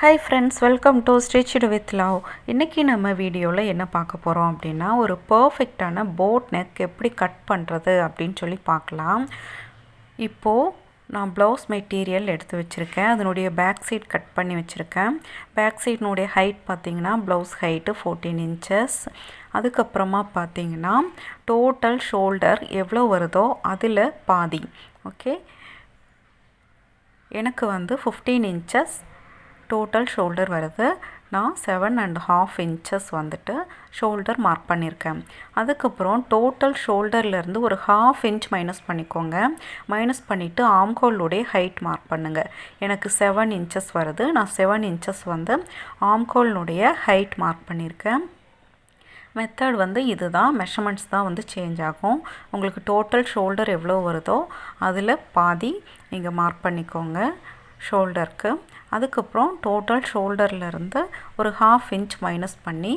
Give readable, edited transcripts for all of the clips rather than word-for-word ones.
Hi friends, welcome to Stitched with Love. இன்னைக்கு நம்ம வீடியோவில் என்ன பார்க்க போகிறோம் அப்படின்னா ஒரு பர்ஃபெக்டான போட் நெக் எப்படி கட் பண்ணுறது அப்படின்னு சொல்லி பார்க்கலாம். இப்போது நான் ப்ளவுஸ் மெட்டீரியல் எடுத்து வச்சுருக்கேன். அதனுடைய பேக் சைட் கட் பண்ணி வச்சுருக்கேன். பேக் சைட்னுடைய ஹைட் பார்த்திங்கன்னா ப்ளவுஸ் ஹைட்டு 14 inches. அதுக்கப்புறமா பார்த்திங்கன்னா டோட்டல் ஷோல்டர் எவ்வளோ வருதோ அதில் பாதி. ஓகே, எனக்கு 15 inches டோட்டல் ஷோல்டர் வருது. நான் 7.5 inches வந்துட்டு ஷோல்டர் மார்க் பண்ணியிருக்கேன். அதுக்கப்புறம் டோட்டல் ஷோல்டர்லேருந்து ஒரு 1/2 inch மைனஸ் பண்ணிக்கோங்க. மைனஸ் பண்ணிவிட்டு ஆம்கோலுடைய ஹைட் மார்க் பண்ணுங்கள். எனக்கு 7 inches வருது. நான் 7 inches வந்து ஆம்கோலினுடைய ஹைட் மார்க் பண்ணியிருக்கேன். மெத்தட் இதுதான், மெஷர்மெண்ட்ஸ் தான் சேஞ்ச் ஆகும். உங்களுக்கு டோட்டல் ஷோல்டர் எவ்வளோ வருதோ அதில் பாதி நீங்கள் மார்க் பண்ணிக்கோங்க ஷோல்டருக்கு. அதுக்கப்புறம் டோட்டல் ஷோல்டர்லேருந்து ஒரு 1/2 inch மைனஸ் பண்ணி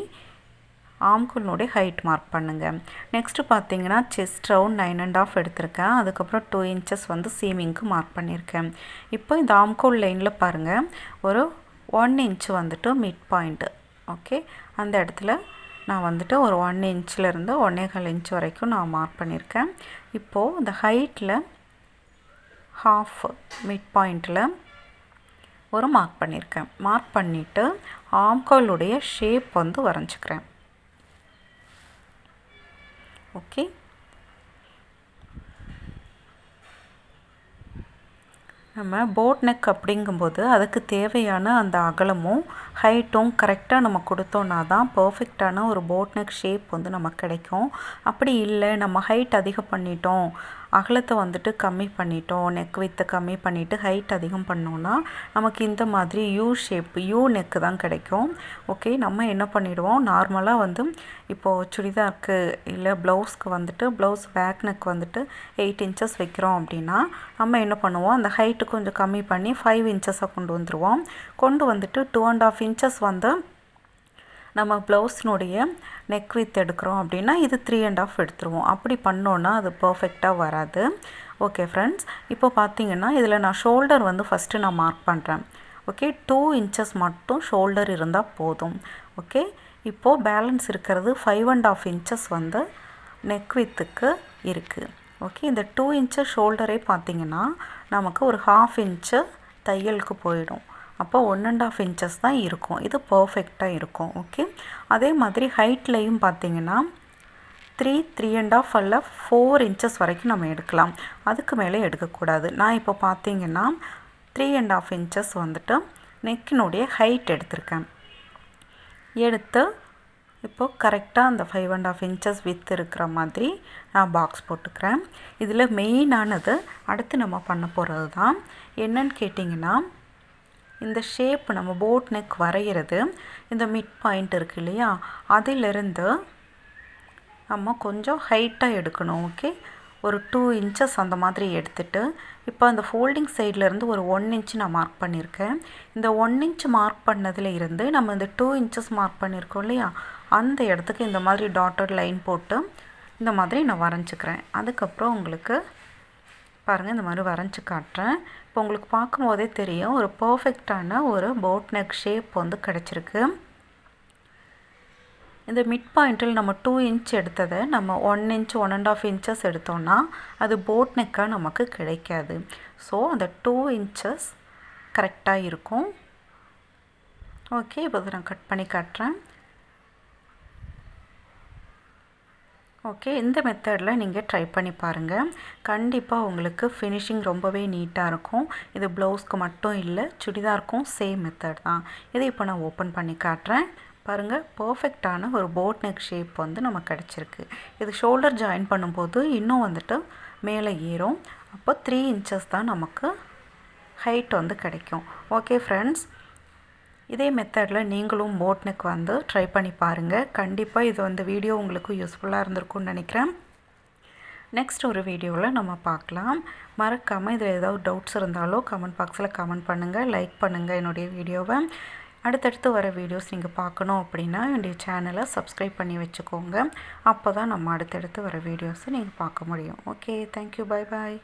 ஆம்கோலினுடைய ஹைட் மார்க் பண்ணுங்கள். நெக்ஸ்ட்டு பார்த்தீங்கன்னா செஸ்ட் ரவுண்ட் 9.5 எடுத்திருக்கேன். அதுக்கப்புறம் 2 inches சீமிங்க்கு மார்க் பண்ணியிருக்கேன். இப்போ இந்த ஆம்கோல் லைனில் பாருங்கள், ஒரு 1 inch மிட் பாயிண்ட்டு. ஓகே, அந்த இடத்துல நான் ஒரு 1 inchலேருந்து 1.25 inch வரைக்கும் நான் மார்க் பண்ணியிருக்கேன். இப்போது இந்த ஹைட்டில் ஹாஃப் மிட் பாயிண்டில் ஒரு மார்க் பண்ணியிருக்கேன். மார்க் பண்ணிவிட்டு ஆம்கோலுடைய ஷேப் வரைஞ்சிக்கிறேன். ஓகே, நம்ம போட் நெக் அப்படிங்கும்போது அதுக்கு தேவையான அந்த அகலமும் ஹைட்டும் கரெக்டாக நம்ம கொடுத்தோன்னா தான் பர்ஃபெக்டான ஒரு போட் நெக் ஷேப் நமக்கு கிடைக்கும். அப்படி இல்லை, நம்ம ஹைட் அதிகம் பண்ணிட்டோம், அகலத்தை கம்மி பண்ணிட்டோம், நெக் வித்தை கம்மி பண்ணிவிட்டு ஹைட் அதிகம் பண்ணோன்னா நமக்கு இந்த மாதிரி யூ ஷேப், யூ நெக்கு தான் கிடைக்கும். ஓகே, நம்ம என்ன பண்ணிவிடுவோம், நார்மலாக இப்போது சுடிதாருக்கு இல்லை ப்ளவுஸ்க்கு ப்ளவுஸ் பேக் நெக் 8 inches வைக்கிறோம் அப்படின்னா நம்ம என்ன பண்ணுவோம், அந்த ஹைட்டு கொஞ்சம் கம்மி பண்ணி 5 inches கொண்டு வந்துடுவோம். கொண்டு 2.5 inches நம்ம ப்ளவுஸ்னுடைய நெக் வித் எடுக்கிறோம் அப்படின்னா இது 3.5 எடுத்துருவோம். அப்படி பண்ணோன்னா அது பர்ஃபெக்டாக வராது. ஓகே ஃப்ரெண்ட்ஸ், இப்போ பார்த்தீங்கன்னா இதில் நான் ஷோல்டர் ஃபஸ்ட்டு நான் மார்க் பண்ணுறேன். ஓகே, 2 inches மட்டும் ஷோல்டர் இருந்தால் போதும். ஓகே, இப்போது பேலன்ஸ் இருக்கிறது 5.5 inches நெக் வித்துக்கு இருக்குது. ஓகே, இந்த 2 inches ஷோல்டரே பார்த்திங்கன்னா நமக்கு ஒரு 1/2 inch தையலுக்கு போயிடும். அப்போ 1.5 inches தான் இருக்கும். இது பர்ஃபெக்டாக இருக்கும். ஓகே, அதே மாதிரி ஹைட்லையும் பார்த்திங்கன்னா 3.5 அல்ல 4 inches வரைக்கும் நம்ம எடுக்கலாம். அதுக்கு மேலே எடுக்கக்கூடாது. நான் இப்போ பார்த்திங்கன்னா 3.5 inches நெக்கினுடைய ஹைட் எடுத்திருக்கேன். எடுத்து இப்போது கரெக்டாக அந்த 5.5 inches வித் இருக்கிற மாதிரி நான் பாக்ஸ் போட்டுக்கிறேன். இதில் மெயினானது அடுத்து நம்ம பண்ண போகிறது தான் என்னன்னு கேட்டிங்கன்னா, இந்த ஷேப் நம்ம போட் நெக் வரைகிறது இந்த மிட் பாயிண்ட் இருக்குது இல்லையா, அதிலிருந்து நம்ம கொஞ்சம் ஹைட்டாக எடுக்கணும். ஓகே, ஒரு 2 inches அந்த மாதிரி எடுத்துகிட்டு இப்போ அந்த ஃபோல்டிங் சைட்லேருந்து ஒரு 1 inch நான் மார்க் பண்ணியிருக்கேன். இந்த 1 inch மார்க் பண்ணதில் இருந்து நம்ம இந்த 2 inches மார்க் பண்ணியிருக்கோம் இல்லையா, அந்த இடத்துக்கு இந்த மாதிரி டாட்டட் லைன் போட்டு இந்த மாதிரி நான் வரைஞ்சிக்கிறேன். அதுக்கப்புறம் உங்களுக்கு பாருங்கள், இந்த மாதிரி வரைஞ்சி காட்டுறேன். இப்போ உங்களுக்கு பார்க்கும்போதே தெரியும் ஒரு பர்ஃபெக்டான ஒரு போட் நெக் ஷேப் கிடச்சிருக்கு. இந்த மிட் பாயிண்டில் நம்ம 2 inch எடுத்ததை நம்ம 1 inch 1.5 inches எடுத்தோன்னா அது போட் நெக்காக நமக்கு கிடைக்காது. ஸோ அந்த 2 inches கரெக்டாக இருக்கும். ஓகே, இப்போ நான் கட் பண்ணி காட்டுறேன். ஓகே, இந்த மெத்தடில் நீங்கள் ட்ரை பண்ணி பாருங்கள். கண்டிப்பாக உங்களுக்கு ஃபினிஷிங் ரொம்பவே நீட்டாக இருக்கும். இது ப்ளவுஸ்க்கு மட்டும் இல்லை, சுடிதாருக்கும் சேம் மெத்தட் தான். இதை இப்போ நான் ஓப்பன் பண்ணி காட்டுறேன். பாருங்கள், பர்ஃபெக்டான ஒரு போட் நெக் ஷேப் நமக்கு கிடச்சிருக்கு. இது ஷோல்டர் ஜாயின் பண்ணும்போது இன்னும் மேலே ஏறும். அப்போ 3 inches தான் நமக்கு ஹைட் கிடைக்கும். ஓகே ஃப்ரெண்ட்ஸ், இதே மெத்தடில் நீங்களும் போட் நெக் ட்ரை பண்ணி பாருங்கள். கண்டிப்பாக இது வீடியோ உங்களுக்கு யூஸ்ஃபுல்லாக இருந்திருக்கும்னு நினைக்கிறேன். நெக்ஸ்ட் ஒரு வீடியோவில் நம்ம பார்க்கலாம். மறக்காமல் இதில் ஏதாவது டவுட்ஸ் இருந்தாலோ கமெண்ட் பாக்ஸில் கமெண்ட் பண்ணுங்கள், லைக் பண்ணுங்கள் என்னுடைய வீடியோவை. அடுத்தடுத்து வர வீடியோஸ் நீங்கள் பார்க்கணும் அப்படின்னா என்னுடைய சேனலை சப்ஸ்கிரைப் பண்ணி வச்சுக்கோங்க. அப்போ தான் நம்ம அடுத்தடுத்து வர வீடியோஸை நீங்கள் பார்க்க முடியும். Okay, thank you, bye bye.